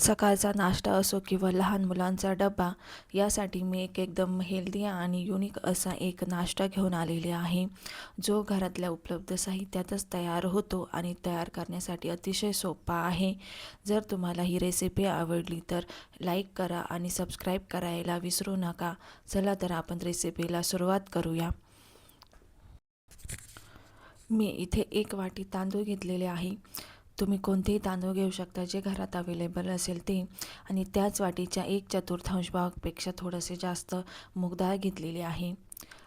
सकाळचा नाश्ता असो किंवा लहान मुलांचा डबा, यासाठी मी एकदम हेल्दी आणि युनिक असा एक नाश्ता घेऊन आलेले आहे, जो घरातल्या उपलब्ध साहित्यातच तयार होतो आणि तयार करण्यासाठी अतिशय सोपा आहे. जर तुम्हाला ही रेसिपी आवडली तर लाईक करा आणि सबस्क्राईब करायला विसरू नका. चला तर आपण रेसिपीला सुरुवात करूया. मी इथे 1 वाटी तांदूळ घेतलेले आहे. तुम्ही कोणतेही तांदूळ घेऊ शकता जे घरात अवेलेबल असेल ते. आणि त्याच वाटीच्या 1/4 भागपेक्षा थोडेसे जास्त मूग डाळ घेतलेली आहे.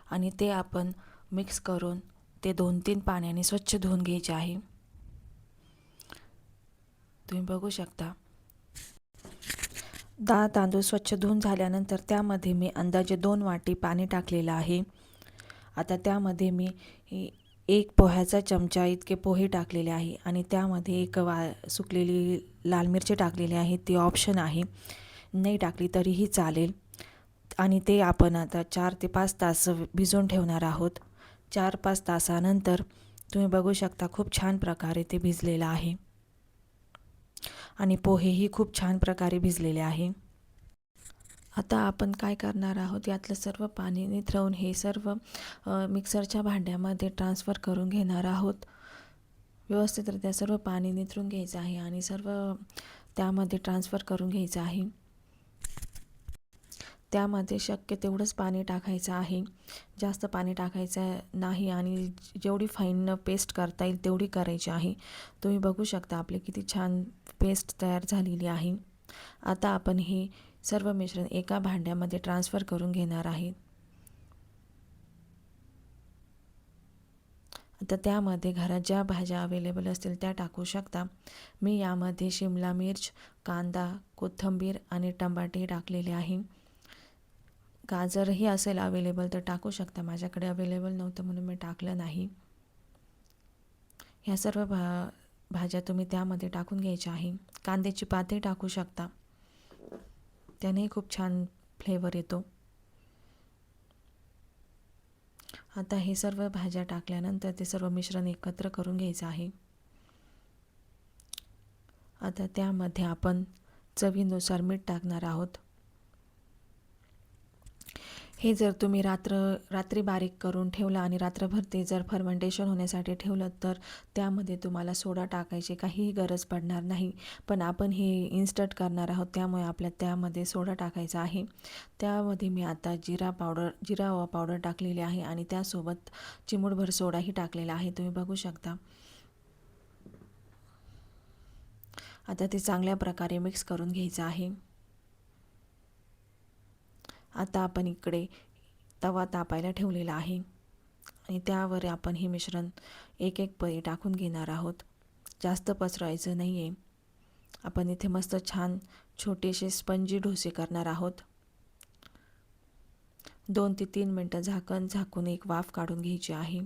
आणि ते आपण मिक्स करून ते 2-3 पाण्याने स्वच्छ धुवून घ्यायचे आहे. तुम्ही बघू शकता. डाळ तांदूळ स्वच्छ धुवून झाल्यानंतर त्यामध्ये मी अंदाजे 2 वाटी पाणी टाकलेलं आहे. आता त्यामध्ये मी 1 पोह्याचा चमचा इतके पोहे टाकलेले आहे आणि त्यामध्ये 1 सुकलेली लाल मिरची टाकलेली आहे. ती ऑप्शन आहे, नाही टाकली तरीही चालेल. आणि ते आपण आता 4 ते 5 तास भिजवून ठेवणार आहोत. 4-5 तासानंतर तुम्ही बघू शकता खूप छान प्रकारे ते भिजलेलं आहे आणि पोहेही खूप छान प्रकारे भिजलेले आहे. आता आपण काय करणार आहोत, यातलं सर्व पाणी निथळून हे सर्व मिक्सरच्या भांड्यामध्ये ट्रान्सफर करून घेणार आहोत. व्यवस्थितरित्या सर्व पाणी निथळून घ्यायचं आहे आणि सर्व त्यामध्ये ट्रान्सफर करून घ्यायचं आहे. त्यामध्ये शक्य तेवढंच पाणी टाकायचं आहे, जास्त पाणी टाकायचं नाही आणि जेवढी फाईन पेस्ट करता येईल तेवढी करायची आहे. तुम्ही बघू शकता आपली किती छान पेस्ट तयार झालेली आहे. आता आपण हे सर्व मिश्रण एका भांड्यामध्ये ट्रान्सफर करून घेणार आहे. आता त्यामध्ये घरात ज्या भाज्या अवेलेबल असतील त्या टाकू शकता. मी यामध्ये शिमला मिर्च, कांदा, कोथिंबीर आणि टमाटे टाकलेले आहे. गाजरही असेल अवेलेबल तर टाकू शकता. माझ्याकडे अवेलेबल नव्हतं म्हणून मी टाकलं नाही. ह्या सर्व भाज्या तुम्ही त्यामध्ये टाकून घ्यायच्या आहे. कांद्याची पाते टाकू शकता, त्याने खूप छान फ्लेवर येतो. आता हे सर्व भाज्या टाकल्यानंतर ते सर्व मिश्रण एकत्र करून घ्यायचं आहे. आता त्यामध्ये आपण चवीनुसार मीठ टाकणार आहोत. हे जर तुम्ही रात्री बारीक करून ठेवलं आणि रात्रभर ते जर फर्मेंटेशन होण्यासाठी ठेवलं तर त्यामध्ये तुम्हाला सोडा टाकायची काहीही गरज पडणार नाही. पण आपण हे इन्स्टंट करणार आहोत त्यामुळे आपल्याला त्यामध्ये सोडा टाकायचा आहे. त्यामध्ये मी आता जिरा पावडर टाकलेली आहे आणि त्यासोबत चिमूटभर सोडाही टाकलेला आहे. तुम्ही बघू शकता. आता ते चांगल्या प्रकारे मिक्स करून घ्यायचं आहे. आता आपण इकडे तवा तापायला ठेवलेला आहे आणि त्यावर आपण हे मिश्रण एक पळी टाकून घेणार आहोत. जास्त पसरवायचं नाही आहे. आपण इथे मस्त छान छोटेसे स्पंजी डोसे करणार आहोत. 2 ते 3 मिनटं झाकून एक वाफ काढून घ्यायची आहे.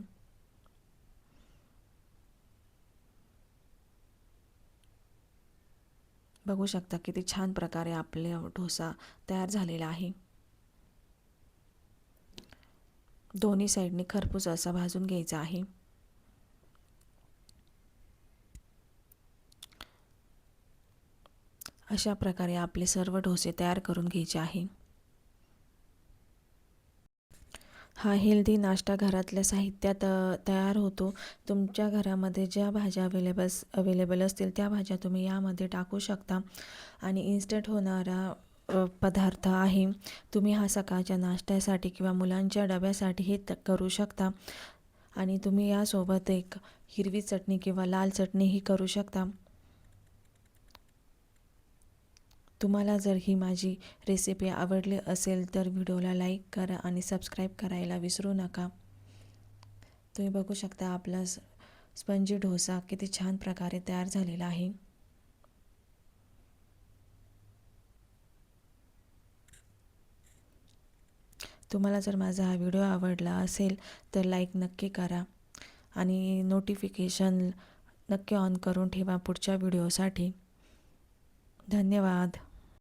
बघू शकता किती छान प्रकारे आपला डोसा तयार झालेला आहे. दोन्ही साईडने खरपूस असा भाजून घ्यायचा आहे. अशा प्रकारे आपले सर्व डोसे तयार करून घ्यायचे आहे. हा हेल्दी नाश्ता घरातल्या साहित्यात तयार होतो. तुमच्या घरामध्ये ज्या भाज्या अवेलेबल असतील त्या भाज्या तुम्ही यामध्ये टाकू शकता आणि इन्स्टंट होणारा पदार्थ आहे. तुम्ही हा सकाळच्या नाश्त्यासाठी किंवा मुलांच्या डब्यासाठी हे करू शकता आणि तुम्ही यासोबत एक हिरवी चटणी किंवा लाल चटणीही करू शकता. तुम्हाला जर ही माझी रेसिपी आवडली असेल तर व्हिडिओला लाईक करा आणि सबस्क्राईब करायला विसरू नका. तुम्ही बघू शकता आपला स्पंजी डोसा किती छान प्रकारे तयार झालेला आहे. तुम्हाला जर माझा हा व्हिडिओ आवडला असेल तर लाईक नक्की करा आणि नोटिफिकेशन नक्की ऑन करून ठेवा पुढच्या व्हिडिओसाठी. धन्यवाद.